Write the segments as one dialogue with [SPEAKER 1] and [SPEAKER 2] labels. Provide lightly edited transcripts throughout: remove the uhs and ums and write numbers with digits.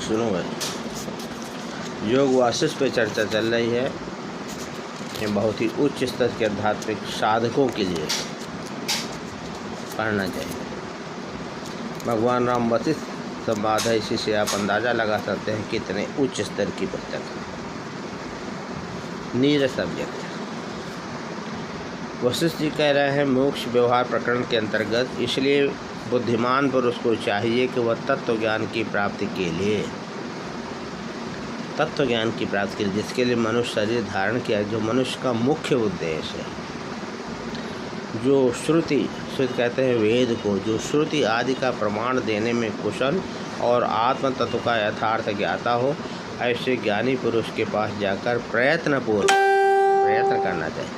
[SPEAKER 1] सुनो भाई, योग वासिष्ठ पे चर्चा चल रही है। ये बहुत ही उच्च स्तर के आध्यात्मिक साधकों के लिए पढ़ना चाहिए। भगवान राम वशिष्ठ संवाद है, इसी से आप अंदाज़ा लगा सकते हैं कितने उच्च स्तर की पुस्तक है। नीरज सब्जेक्ट। वशिष्ठ जी कह रहे हैं मोक्ष व्यवहार प्रकरण के अंतर्गत, इसलिए बुद्धिमान पुरुष को चाहिए कि वह तत्व ज्ञान की प्राप्ति के लिए जिसके लिए मनुष्य शरीर धारण किया, जो मनुष्य का मुख्य उद्देश्य है, जो श्रुति कहते हैं वेद को, जो श्रुति आदि का प्रमाण देने में कुशल और आत्म तत्व का यथार्थ ज्ञाता हो, ऐसे ज्ञानी पुरुष के पास जाकर प्रयत्न करना चाहिए।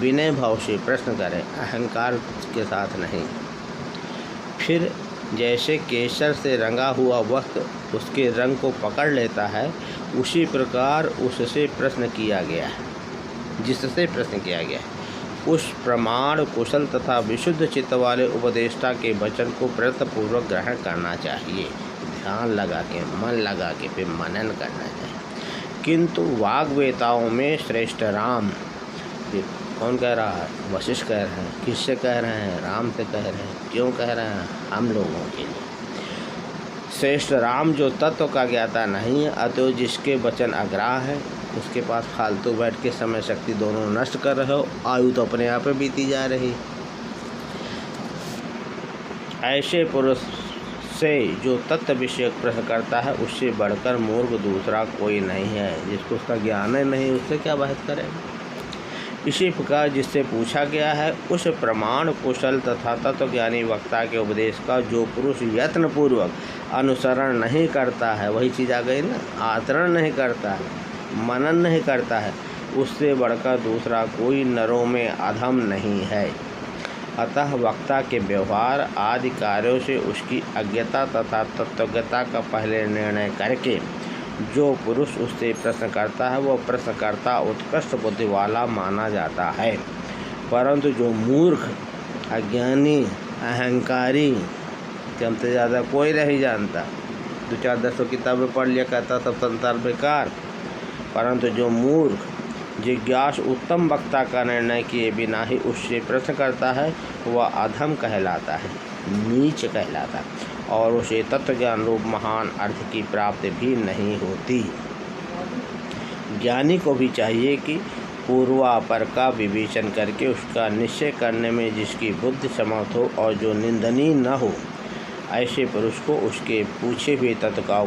[SPEAKER 1] विनय भाव से प्रश्न करें, अहंकार के साथ नहीं। फिर जैसे केसर से रंगा हुआ वस्त्र उसके रंग को पकड़ लेता है, उसी प्रकार जिससे प्रश्न किया गया है, उस प्रमाण कुशल तथा विशुद्ध चित्त वाले उपदेष्टा के वचन को प्रयत्नपूर्वक ग्रहण करना चाहिए। ध्यान लगा के, मन लगा के फिर मनन करना चाहिए। किंतु वाग्वेताओं में श्रेष्ठ राम, कौन कह रहा है? वशिष्ठ कह रहे हैं। किससे कह रहे हैं? राम से कह रहे हैं। क्यों कह रहे हैं? हम लोगों के लिए। श्रेष्ठ राम जो तत्व का ज्ञाता नहीं है, अतः जिसके वचन अग्राह है, उसके पास फालतू बैठ के समय शक्ति दोनों नष्ट कर रहे हो, आयु तो अपने आप में बीती जा रही। ऐसे पुरुष से जो तत्व विषयक प्रश्न करता है, उससे बढ़कर मूर्ख दूसरा कोई नहीं है। जिसको उसका ज्ञान ही नहीं, उससे क्या बहस करेगा। इसी प्रकार जिससे पूछा गया है, उस प्रमाण कुशल तथा तत्वज्ञानी वक्ता के उपदेश का जो पुरुष यत्नपूर्वक अनुसरण नहीं करता है, वही चीज़ आ गई ना, आचरण नहीं करता है, मनन नहीं करता है, उससे बढ़कर दूसरा कोई नरों में अधम नहीं है। अतः वक्ता के व्यवहार आदि कार्यों से उसकी अज्ञता तथा तत्वज्ञता का पहले निर्णय करके जो पुरुष उससे प्रश्न करता है, वह प्रश्नकर्ता उत्कृष्ट बुद्धि वाला माना जाता है। परंतु जो मूर्ख, अज्ञानी, अहंकारी, कि हमसे ज़्यादा कोई नहीं जानता, 2-4 किताबें पढ़ लिया, कहता सब संसार बेकार। परंतु जो मूर्ख, जिज्ञासु उत्तम वक्ता का निर्णय किए बिना ही उससे प्रश्न करता है, वह अधम कहलाता है, नीच कहलाता है, और उसे तत्वज्ञान रूप महान अर्थ की प्राप्ति भी नहीं होती। ज्ञानी को भी चाहिए कि पूर्वापर का विवेचन करके उसका निश्चय करने में जिसकी बुद्धि समर्थ हो और जो निंदनीय न हो, ऐसे पुरुष को उसके पूछे हुए तत्व का